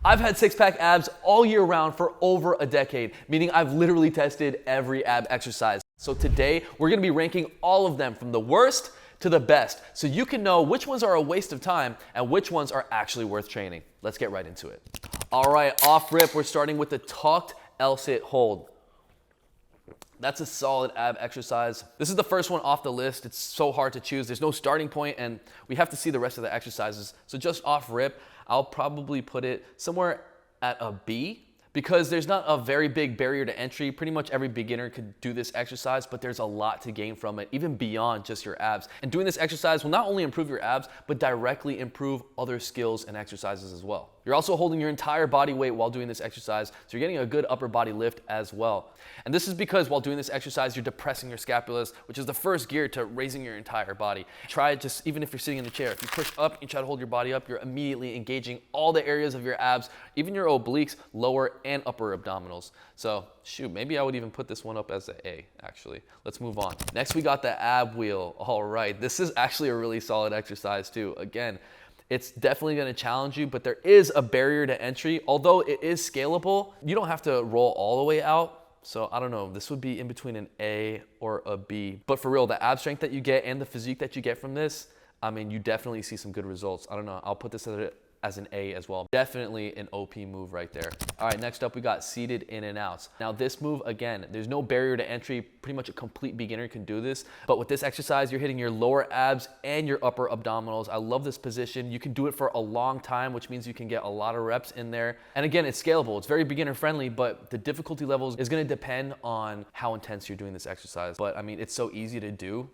I've had six-pack abs all year round for over a decade, meaning I've literally tested every ab exercise. So today, we're gonna be ranking all of them from the worst to the best, so you can know which ones are a waste of time and which ones are actually worth training. Let's get right into it. All right, off rip, we're starting with the tucked L-sit hold. That's a solid ab exercise. This is the first one off the list. It's so hard to choose. There's no starting point, and we have to see the rest of the exercises. So just off rip, I'll probably put it somewhere at a B, because there's not a very big barrier to entry. Pretty much every beginner could do this exercise, but there's a lot to gain from it, even beyond just your abs. And doing this exercise will not only improve your abs, but directly improve other skills and exercises as well. You're also holding your entire body weight while doing this exercise, so you're getting a good upper body lift as well. And this is because while doing this exercise, you're depressing your scapulas, which is the first gear to raising your entire body. Try it just even if you're sitting in a chair. If you push up and try to hold your body up, you're immediately engaging all the areas of your abs, even your obliques, lower and upper abdominals. So shoot, maybe I would even put this one up as an A, actually. Let's move on. Next, we got the ab wheel. All right, this is actually a really solid exercise too. Again, it's definitely going to challenge you, but there is a barrier to entry. Although it is scalable, you don't have to roll all the way out. So I don't know, this would be in between an A or a B. But for real, the ab strength that you get and the physique that you get from this, I mean, you definitely see some good results. I don't know, I'll put this as an A as well. Definitely an OP move right there. All right, next up we got seated in and outs. Now this move, again, there's no barrier to entry. Pretty much a complete beginner can do this. But with this exercise, you're hitting your lower abs and your upper abdominals. I love this position. You can do it for a long time, which means you can get a lot of reps in there. And again, it's scalable. It's very beginner friendly, but the difficulty levels is gonna depend on how intense you're doing this exercise. But I mean, it's so easy to do.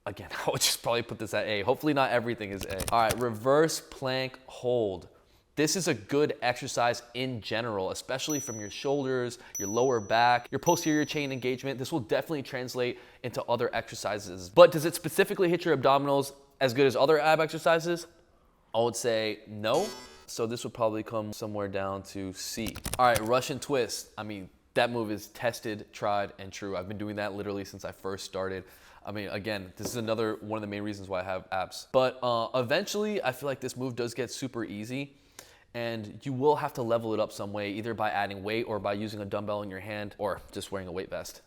Again, I would just probably put this at A. Hopefully not everything is A. All right, reverse plank hold. This is a good exercise in general, especially from your shoulders, your lower back, your posterior chain engagement. This will definitely translate into other exercises. But does it specifically hit your abdominals as good as other ab exercises? I would say no. So this would probably come somewhere down to C. All right, Russian twist. I mean, that move is tested, tried, and true. I've been doing that literally since I first started. I mean, again, this is another one of the main reasons why I have abs. But eventually, I feel like this move does get super easy, and you will have to level it up some way, either by adding weight or by using a dumbbell in your hand or just wearing a weight vest.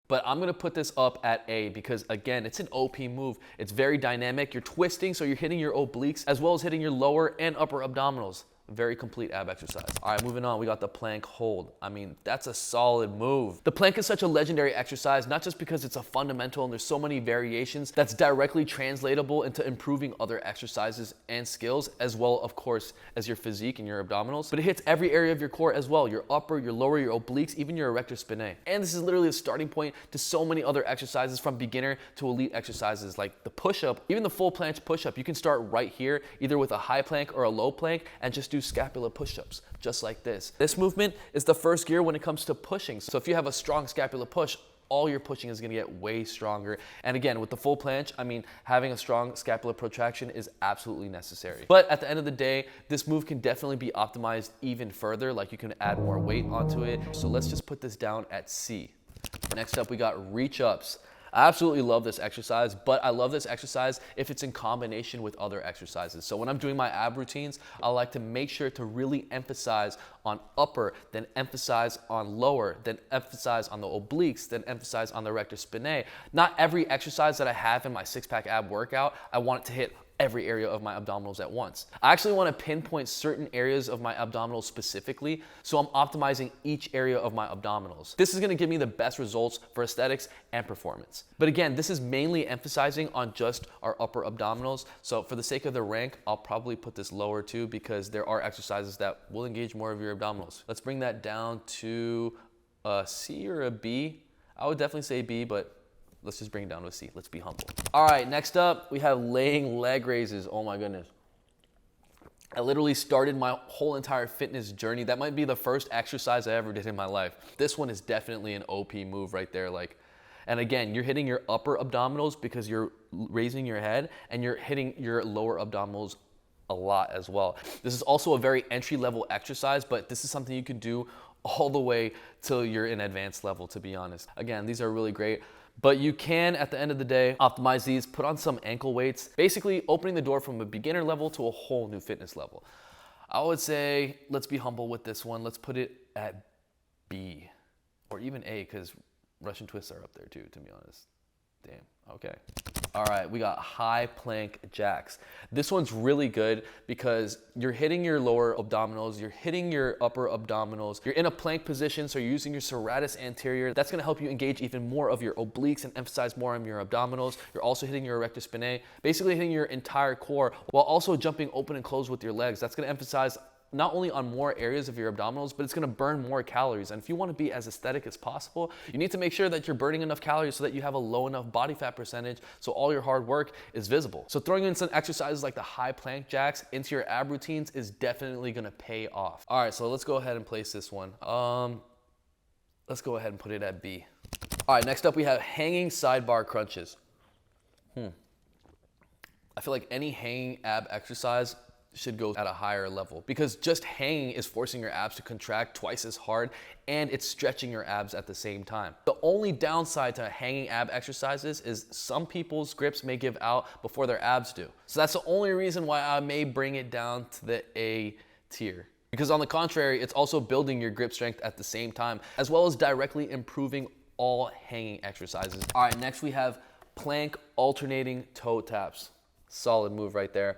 But I'm gonna put this up at A because, again, it's an OP move. It's very dynamic. You're twisting, so you're hitting your obliques as well as hitting your lower and upper abdominals. Very complete ab exercise. All right, moving on, we got the plank hold. I mean, that's a solid move. The plank is such a legendary exercise, not just because it's a fundamental and there's so many variations that's directly translatable into improving other exercises and skills, as well, of course, as your physique and your abdominals, but it hits every area of your core as well, your upper, your lower, your obliques, even your erector spinae. And this is literally a starting point to so many other exercises, from beginner to elite exercises, like the push-up, even the full planche push-up. You can start right here, either with a high plank or a low plank, and just do scapula push-ups, just like this. This movement is the first gear when it comes to pushing. So if you have a strong scapula push, all your pushing is gonna get way stronger. And again, with the full planche, I mean, having a strong scapular protraction is absolutely necessary. But at the end of the day, this move can definitely be optimized even further, like you can add more weight onto it. So let's just put this down at C. Next up, we got reach ups. I absolutely love this exercise, but I love this exercise if it's in combination with other exercises. So when I'm doing my ab routines, I like to make sure to really emphasize on upper, then emphasize on lower, then emphasize on the obliques, then emphasize on the erector spinae. Not every exercise that I have in my six-pack ab workout, I want it to hit every area of my abdominals at once. I actually want to pinpoint certain areas of my abdominals specifically, so I'm optimizing each area of my abdominals. This is going to give me the best results for aesthetics and performance. But again, this is mainly emphasizing on just our upper abdominals. So for the sake of the rank, I'll probably put this lower too, because there are exercises that will engage more of your abdominals. Let's bring that down to a C or a B. I would definitely say B, but let's just bring it down to a C. Let's be humble. All right, next up, we have laying leg raises. Oh my goodness. I literally started my whole entire fitness journey. That might be the first exercise I ever did in my life. This one is definitely an OP move right there. And again, you're hitting your upper abdominals because you're raising your head, and you're hitting your lower abdominals a lot as well. This is also a very entry-level exercise, but this is something you can do all the way till you're in advanced level, to be honest. Again, these are really great. But you can, at the end of the day, optimize these, put on some ankle weights, basically opening the door from a beginner level to a whole new fitness level. I would say let's be humble with this one. Let's put it at B or even A, because Russian twists are up there too, to be honest. Damn, okay. All right, we got high plank jacks. This one's really good because you're hitting your lower abdominals, you're hitting your upper abdominals, you're in a plank position, so you're using your serratus anterior. That's gonna help you engage even more of your obliques and emphasize more on your abdominals. You're also hitting your erector spinae, basically hitting your entire core while also jumping open and close with your legs. That's gonna emphasize not only on more areas of your abdominals, but it's gonna burn more calories. And if you wanna be as aesthetic as possible, you need to make sure that you're burning enough calories so that you have a low enough body fat percentage so all your hard work is visible. So throwing in some exercises like the high plank jacks into your ab routines is definitely gonna pay off. All right, so let's go ahead and place this one. Let's go ahead and put it at B. All right, next up we have hanging sidebar crunches. I feel like any hanging ab exercise should go at a higher level because just hanging is forcing your abs to contract twice as hard and it's stretching your abs at the same time. The only downside to hanging ab exercises is some people's grips may give out before their abs do. So that's the only reason why I may bring it down to the A tier. Because on the contrary, it's also building your grip strength at the same time, as well as directly improving all hanging exercises. All right, next we have plank alternating toe taps. Solid move right there.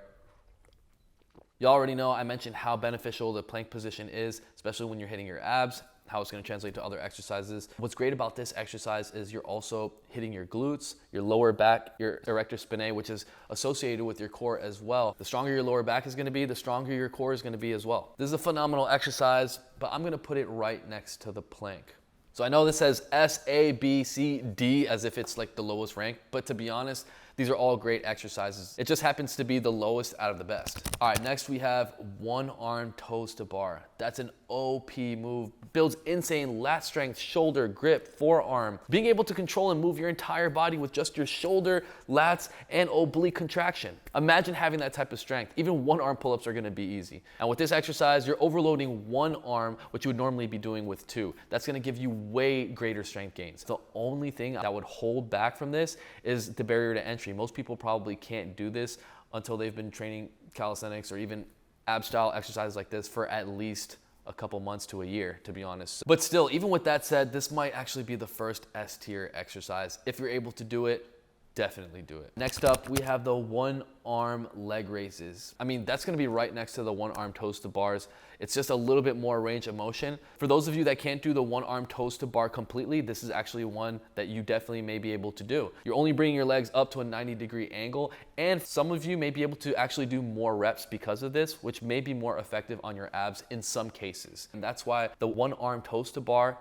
You already know I mentioned how beneficial the plank position is, especially when you're hitting your abs, how it's gonna translate to other exercises. What's great about this exercise is you're also hitting your glutes, your lower back, your erector spinae, which is associated with your core as well. The stronger your lower back is gonna be, the stronger your core is gonna be as well. This is a phenomenal exercise, but I'm gonna put it right next to the plank. So I know this says S, A, B, C, D as if it's like the lowest rank, but to be honest, these are all great exercises. It just happens to be the lowest out of the best. All right, next we have one arm toes to bar. That's an OP move. Builds insane lat strength, shoulder, grip, forearm. Being able to control and move your entire body with just your shoulder, lats, and oblique contraction. Imagine having that type of strength. Even one arm pull-ups are gonna be easy. And with this exercise, you're overloading one arm, which you would normally be doing with two. That's gonna give you way greater strength gains. The only thing that would hold back from this is the barrier to entry. Most people probably can't do this until they've been training calisthenics or even ab style exercises like this for at least a couple months to a year, to be honest. But still, even with that said, this might actually be the first S tier exercise. If you're able to do it, definitely do it. Next up, we have the one arm leg raises. I mean, that's gonna be right next to the one arm toes to bars. It's just a little bit more range of motion. For those of you that can't do the one arm toes to bar completely, this is actually one that you definitely may be able to do. You're only bringing your legs up to a 90-degree angle, and some of you may be able to actually do more reps because of this, which may be more effective on your abs in some cases. And that's why the one arm toes to bar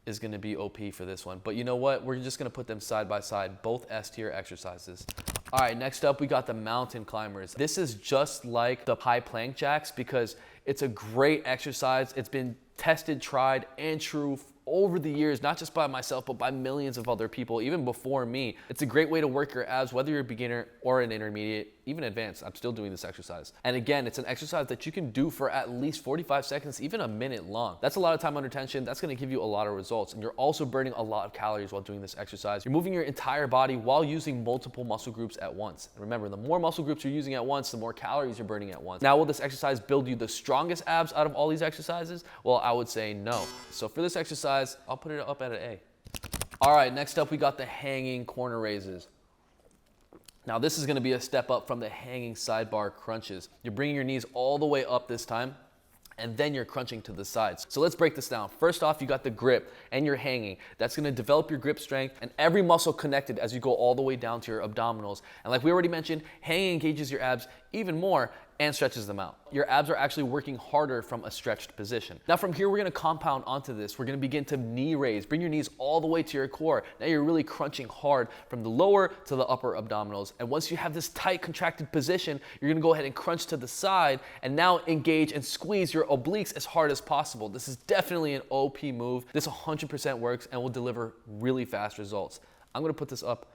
is gonna be OP for this one. But you know what? We're just gonna put them side by side, both S tier exercises. All right, next up we got the mountain climbers. This is just like the high plank jacks because it's a great exercise. It's been tested, tried, and true over the years, not just by myself, but by millions of other people, even before me. It's a great way to work your abs, whether you're a beginner or an intermediate, even advanced. I'm still doing this exercise. And again, it's an exercise that you can do for at least 45 seconds, even a minute long. That's a lot of time under tension. That's gonna give you a lot of results. And you're also burning a lot of calories while doing this exercise. You're moving your entire body while using multiple muscle groups at once. And remember, the more muscle groups you're using at once, the more calories you're burning at once. Now, will this exercise build you the strongest abs out of all these exercises? Well, I would say no. So for this exercise, I'll put it up at an A. All right, next up we got the hanging corner raises. Now this is gonna be a step up from the hanging sidebar crunches. You're bringing your knees all the way up this time, and then you're crunching to the sides. So let's break this down. First off, you got the grip and you're hanging. That's gonna develop your grip strength and every muscle connected as you go all the way down to your abdominals. And like we already mentioned, hanging engages your abs even more and stretches them out. Your abs are actually working harder from a stretched position. Now from here, we're gonna compound onto this. We're gonna begin to knee raise. Bring your knees all the way to your core. Now you're really crunching hard from the lower to the upper abdominals. And once you have this tight contracted position, you're gonna go ahead and crunch to the side and now engage and squeeze your obliques as hard as possible. This is definitely an OP move. This 100% works and will deliver really fast results. I'm gonna put this up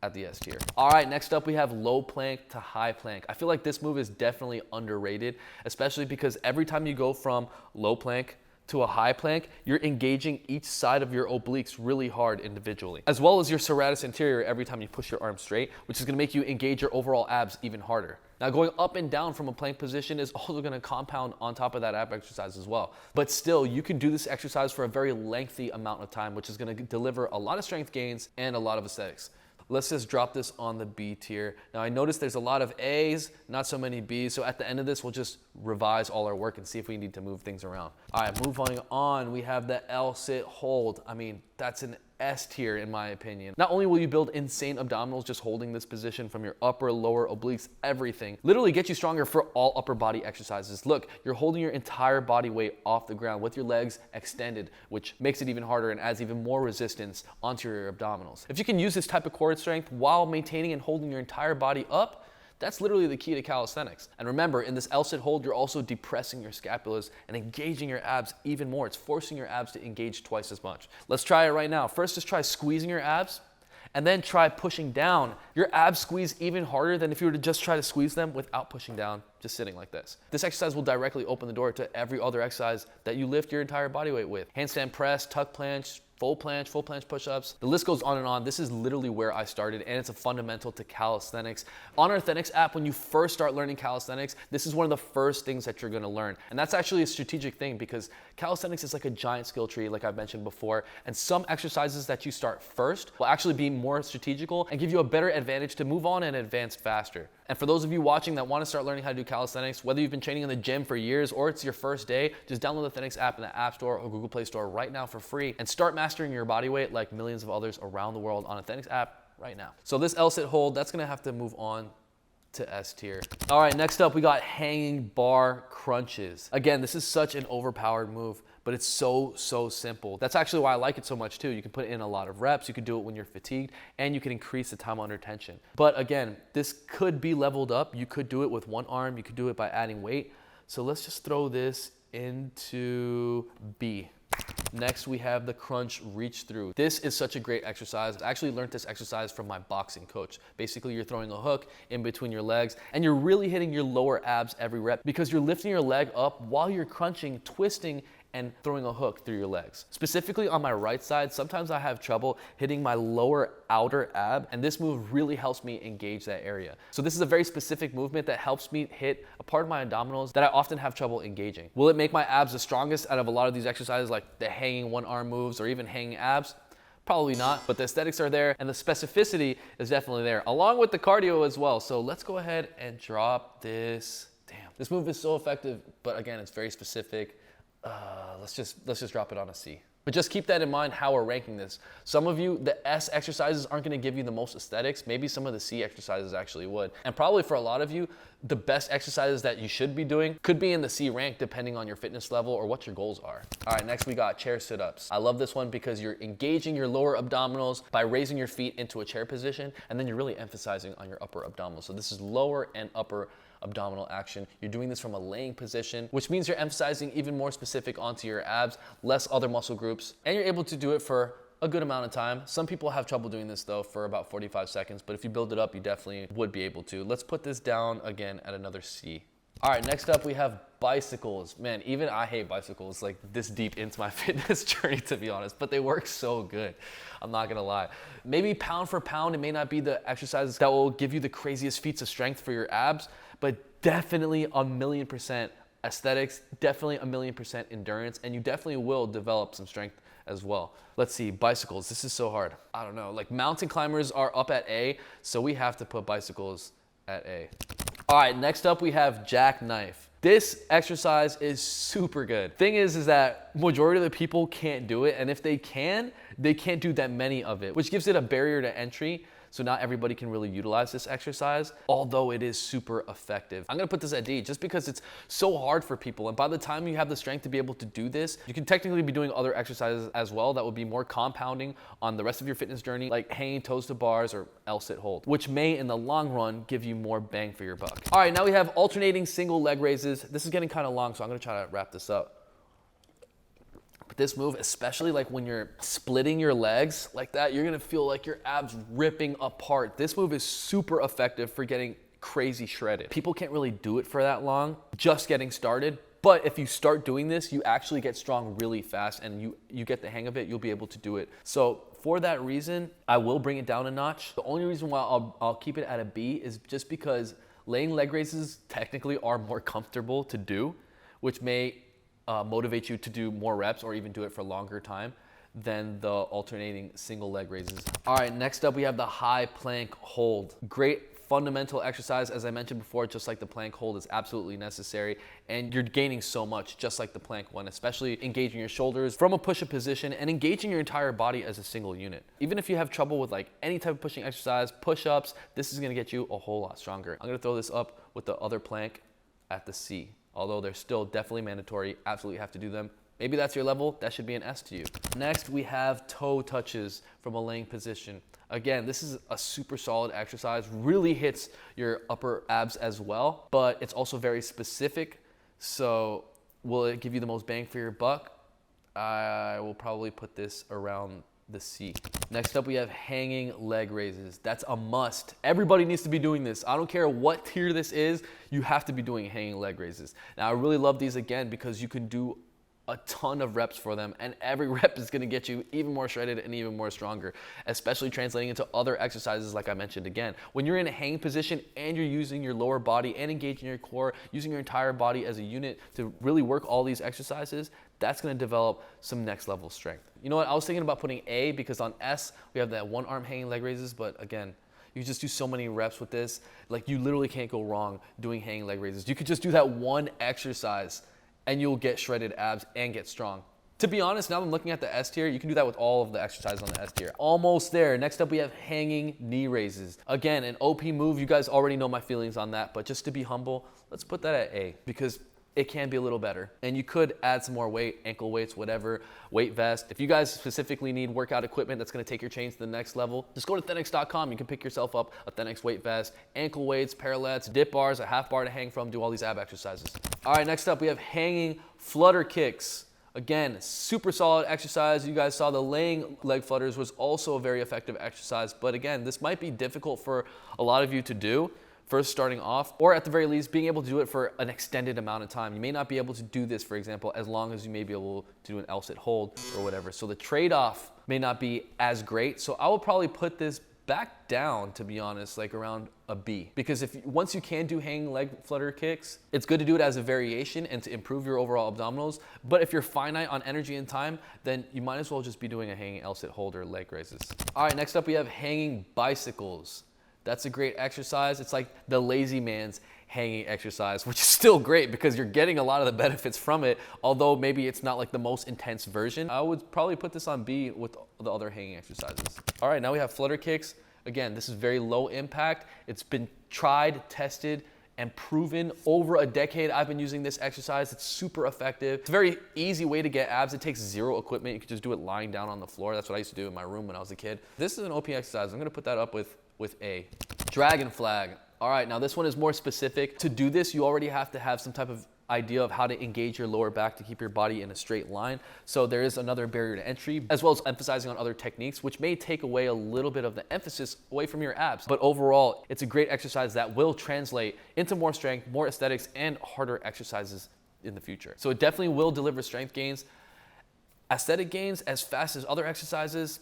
at the S tier. All right, next up we have low plank to high plank. I feel like this move is definitely underrated, especially because every time you go from low plank to a high plank, you're engaging each side of your obliques really hard individually, as well as your serratus anterior every time you push your arm straight, which is gonna make you engage your overall abs even harder. Now, going up and down from a plank position is also gonna compound on top of that ab exercise as well. But still, you can do this exercise for a very lengthy amount of time, which is gonna deliver a lot of strength gains and a lot of aesthetics. Let's just drop this on the B tier. Now I noticed there's a lot of A's, not so many B's. So at the end of this, we'll just revise all our work and see if we need to move things around. All right, moving on, we have the L sit hold. I mean, that's an S tier in my opinion. Not only will you build insane abdominals just holding this position from your upper, lower obliques, everything, literally get you stronger for all upper body exercises. Look, you're holding your entire body weight off the ground with your legs extended, which makes it even harder and adds even more resistance onto your abdominals. If you can use this type of core strength while maintaining and holding your entire body up, that's literally the key to calisthenics. And remember, in this L-sit hold, you're also depressing your scapulas and engaging your abs even more. It's forcing your abs to engage twice as much. Let's try it right now. First, just try squeezing your abs, and then try pushing down. Your abs squeeze even harder than if you were to just try to squeeze them without pushing down, just sitting like this. This exercise will directly open the door to every other exercise that you lift your entire body weight with. Handstand press, tuck planche, full planche push-ups. The list goes on and on. This is literally where I started, and it's a fundamental to calisthenics. On our Thenx app, when you first start learning calisthenics, this is one of the first things that you're gonna learn. And that's actually a strategic thing because calisthenics is like a giant skill tree, like I've mentioned before, and some exercises that you start first will actually be more strategical and give you a better advantage to move on and advance faster. And for those of you watching that wanna start learning how to do calisthenics, whether you've been training in the gym for years or it's your first day, just download the Thenx app in the App Store or Google Play Store right now for free and start mastering your body weight like millions of others around the world on a Thenx app right now. So this L-sit hold, that's gonna have to move on to S tier. All right, next up we got hanging bar crunches. Again, this is such an overpowered move, but it's so simple. That's actually why I like it so much too. You can put in a lot of reps, you can do it when you're fatigued, and you can increase the time under tension. But again, this could be leveled up. You could do it with one arm, you could do it by adding weight. So let's just throw this into B. Next, we have the crunch reach through. This is such a great exercise. I actually learned this exercise from my boxing coach. Basically, you're throwing a hook in between your legs and you're really hitting your lower abs every rep because you're lifting your leg up while you're crunching, twisting, and throwing a hook through your legs. Specifically on my right side, sometimes I have trouble hitting my lower outer ab, and this move really helps me engage that area. So this is a very specific movement that helps me hit a part of my abdominals that I often have trouble engaging. Will it make my abs the strongest out of a lot of these exercises like the hanging one arm moves or even hanging abs? Probably not, but the aesthetics are there and the specificity is definitely there, along with the cardio as well. So let's go ahead and drop this. Damn, this move is so effective, but again, it's very specific. Let's just drop it on a C. But just keep that in mind how we're ranking this. Some of you, the S exercises aren't gonna give you the most aesthetics. Maybe some of the C exercises actually would. And probably for a lot of you, the best exercises that you should be doing could be in the C rank depending on your fitness level or what your goals are. All right, next we got chair sit-ups. I love this one because you're engaging your lower abdominals by raising your feet into a chair position, and then you're really emphasizing on your upper abdominals. So this is lower and upper abdominal action. You're doing this from a laying position, which means you're emphasizing even more specific onto your abs, less other muscle groups, and you're able to do it for a good amount of time. Some people have trouble doing this though for about 45 seconds, but if you build it up, you definitely would be able to. Let's put this down again at another C. All right, next up we have bicycles. Man, even I hate bicycles like this deep into my fitness journey, to be honest, but they work so good. I'm not gonna lie. Maybe pound for pound, it may not be the exercises that will give you the craziest feats of strength for your abs, but definitely 1,000,000% aesthetics, definitely 1,000,000% endurance, and you definitely will develop some strength as well. Let's see, bicycles, this is so hard. I don't know, like mountain climbers are up at A, so we have to put bicycles at A. All right, next up we have Jackknife. This exercise is super good. Thing is that majority of the people can't do it, and if they can't do that many of it, which gives it a barrier to entry. So not everybody can really utilize this exercise, although it is super effective. I'm gonna put this at D just because it's so hard for people. And by the time you have the strength to be able to do this, you can technically be doing other exercises as well that would be more compounding on the rest of your fitness journey, like hanging toes to bars or L-sit hold, which may in the long run give you more bang for your buck. All right, now we have alternating single leg raises. This is getting kind of long, so I'm gonna try to wrap this up. But this move, especially like when you're splitting your legs like that, you're gonna feel like your abs ripping apart. This move is super effective for getting crazy shredded. People can't really do it for that long, just getting started, But if you start doing this, you actually get strong really fast, and you get the hang of it, you'll be able to do it. So for that reason, I will bring it down a notch. The only reason why I'll keep it at a B is just because laying leg raises technically are more comfortable to do, which may motivate you to do more reps or even do it for a longer time than the alternating single leg raises. All right, next up we have the high plank hold. Great fundamental exercise, as I mentioned before, just like the plank hold is absolutely necessary, and you're gaining so much just like the plank one, especially engaging your shoulders from a push-up position and engaging your entire body as a single unit. Even if you have trouble with like any type of pushing exercise, push-ups, this is gonna get you a whole lot stronger. I'm gonna throw this up with the other plank at the C, although they're still definitely mandatory, absolutely have to do them. Maybe that's your level, that should be an S to you. Next, we have toe touches from a laying position. Again, this is a super solid exercise, really hits your upper abs as well, but it's also very specific. So will it give you the most bang for your buck? I will probably put this around the C. Next up, we have hanging leg raises. That's a must. Everybody needs to be doing this. I don't care what tier this is, you have to be doing hanging leg raises. Now, I really love these again because you can do a ton of reps for them, and every rep is going to get you even more shredded and even more stronger, especially translating into other exercises like I mentioned again. When you're in a hanging position and you're using your lower body and engaging your core, using your entire body as a unit to really work all these exercises, that's going to develop some next level strength. You know what, I was thinking about putting A because on S we have that one arm hanging leg raises, but again, you just do so many reps with this, like you literally can't go wrong doing hanging leg raises. You could just do that one exercise and you'll get shredded abs and get strong. To be honest, now I'm looking at the S tier, you can do that with all of the exercises on the S tier. Almost there. Next up, we have hanging knee raises. Again, an OP move, you guys already know my feelings on that, but just to be humble, let's put that at A because it can be a little better. And you could add some more weight, ankle weights, whatever, weight vest. If you guys specifically need workout equipment that's gonna take your chains to the next level, just go to Thenx.com. You can pick yourself up a Thenx weight vest, ankle weights, parallettes, dip bars, a half bar to hang from, do all these ab exercises. All right, next up we have hanging flutter kicks. Again, super solid exercise. You guys saw the laying leg flutters was also a very effective exercise, but again, this might be difficult for a lot of you to do first starting off, or at the very least being able to do it for an extended amount of time. You may not be able to do this, for example, as long as you may be able to do an L-sit hold or whatever. So the trade-off may not be as great. So I will probably put this back down, to be honest, like around a B. Because once you can do hanging leg flutter kicks, it's good to do it as a variation and to improve your overall abdominals. But if you're finite on energy and time, then you might as well just be doing a hanging L-sit hold or leg raises. All right, next up we have hanging bicycles. That's a great exercise. It's like the lazy man's hanging exercise, which is still great because you're getting a lot of the benefits from it, although maybe it's not like the most intense version. I would probably put this on B with the other hanging exercises. All right, now we have flutter kicks. Again, this is very low impact. It's been tried, tested, and proven over a decade. I've been using this exercise. It's super effective. It's a very easy way to get abs. It takes zero equipment. You can just do it lying down on the floor. That's what I used to do in my room when I was a kid. This is an OP exercise. I'm gonna put that up with A. Dragon flag. All right, now this one is more specific. To do this, you already have to have some type of idea of how to engage your lower back to keep your body in a straight line. So there is another barrier to entry, as well as emphasizing on other techniques, which may take away a little bit of the emphasis away from your abs. But overall, it's a great exercise that will translate into more strength, more aesthetics, and harder exercises in the future. So it definitely will deliver strength gains. Aesthetic gains as fast as other exercises,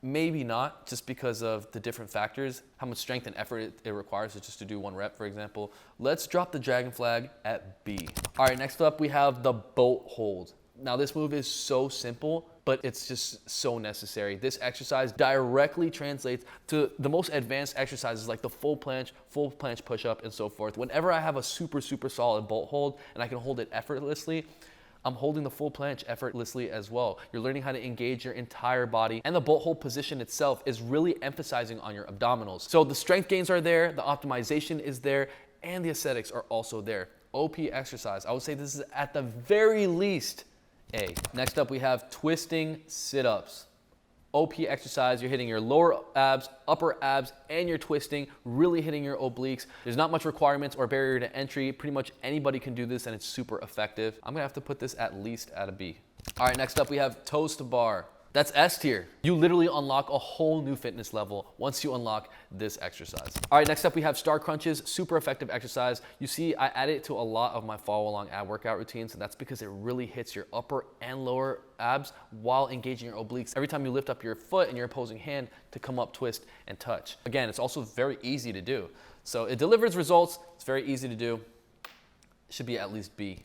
maybe not, just because of the different factors, how much strength and effort it requires just to do one rep, for example. Let's drop the dragon flag at B. All right, next up we have the boat hold. Now this move is so simple, but it's just so necessary. This exercise directly translates to the most advanced exercises like the full planche push-up, and so forth. Whenever I have a super solid boat hold and I can hold it effortlessly, I'm holding the full planche effortlessly as well. You're learning how to engage your entire body, and the boat hold position itself is really emphasizing on your abdominals. So the strength gains are there, the optimization is there, and the aesthetics are also there. OP exercise. I would say this is at the very least A. Next up we have twisting sit-ups. OP exercise, you're hitting your lower abs, upper abs, and you're twisting, really hitting your obliques. There's not much requirements or barrier to entry. Pretty much anybody can do this and it's super effective. I'm gonna have to put this at least at a B. All right, next up we have toes to bar. That's S tier. You literally unlock a whole new fitness level once you unlock this exercise. All right, next up we have star crunches, super effective exercise. You see, I add it to a lot of my follow along ab workout routines, and that's because it really hits your upper and lower abs while engaging your obliques every time you lift up your foot and your opposing hand to come up, twist, and touch. Again, it's also very easy to do. So it delivers results, it's very easy to do. It should be at least B.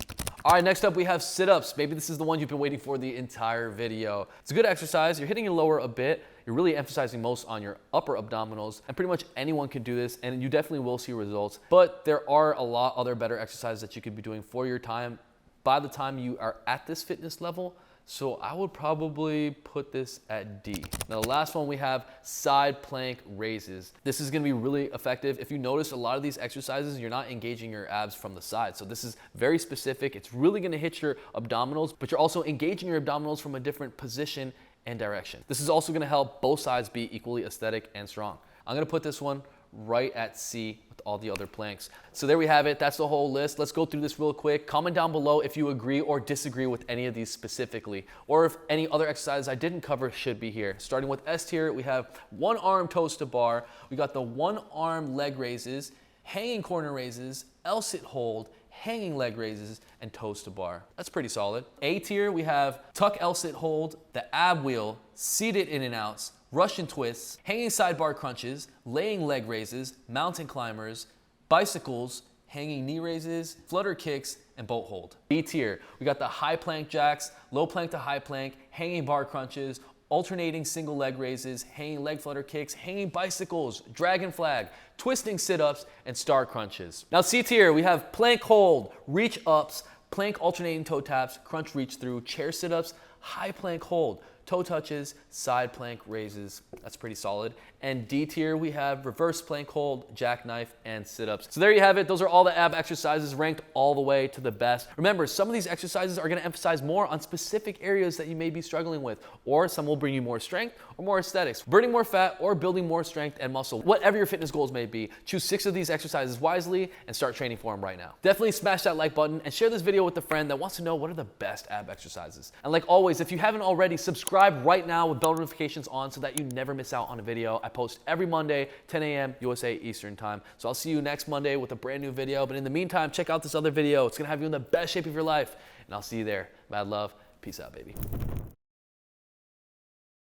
All right, next up we have sit-ups. Maybe this is the one you've been waiting for the entire video. It's a good exercise. You're hitting your lower a bit. You're really emphasizing most on your upper abdominals, and pretty much anyone can do this, and you definitely will see results. But there are a lot other better exercises that you could be doing for your time by the time you are at this fitness level. So I would probably put this at D. Now the last one we have side plank raises. This is gonna be really effective. If you notice, a lot of these exercises, you're not engaging your abs from the side. So this is very specific. It's really gonna hit your abdominals, but you're also engaging your abdominals from a different position and direction. This is also gonna help both sides be equally aesthetic and strong. I'm gonna put this one right at C with all the other planks. So there we have it. That's the whole list. Let's go through this real quick. Comment down below if you agree or disagree with any of these specifically, or if any other exercises I didn't cover should be here. Starting with S tier, we have one arm toes to bar. We got the one arm leg raises, hanging corner raises, L-sit hold, hanging leg raises, and toes to bar. That's pretty solid. A tier, we have tuck L-sit hold, the ab wheel, seated in and outs, Russian twists, hanging sidebar crunches, laying leg raises, mountain climbers, bicycles, hanging knee raises, flutter kicks, and boat hold. B tier, we got the high plank jacks, low plank to high plank, hanging bar crunches, alternating single leg raises, hanging leg flutter kicks, hanging bicycles, dragon flag, twisting sit-ups, and star crunches. Now C tier, we have plank hold, reach ups, plank alternating toe taps, crunch reach through, chair sit-ups, high plank hold, toe touches, side plank raises. That's pretty solid. And D tier, we have reverse plank hold, jackknife, and sit-ups. So there you have it. Those are all the ab exercises ranked all the way to the best. Remember, some of these exercises are gonna emphasize more on specific areas that you may be struggling with, or some will bring you more strength or more aesthetics. Burning more fat or building more strength and muscle. Whatever your fitness goals may be, choose 6 of these exercises wisely and start training for them right now. Definitely smash that like button and share this video with a friend that wants to know what are the best ab exercises. And like always, if you haven't already, subscribe right now with bell notifications on so that you never miss out on a video. I post every Monday, 10 a.m. USA Eastern time. So I'll see you next Monday with a brand new video. But in the meantime, check out this other video. It's gonna have you in the best shape of your life. And I'll see you there. Mad love. Peace out, baby.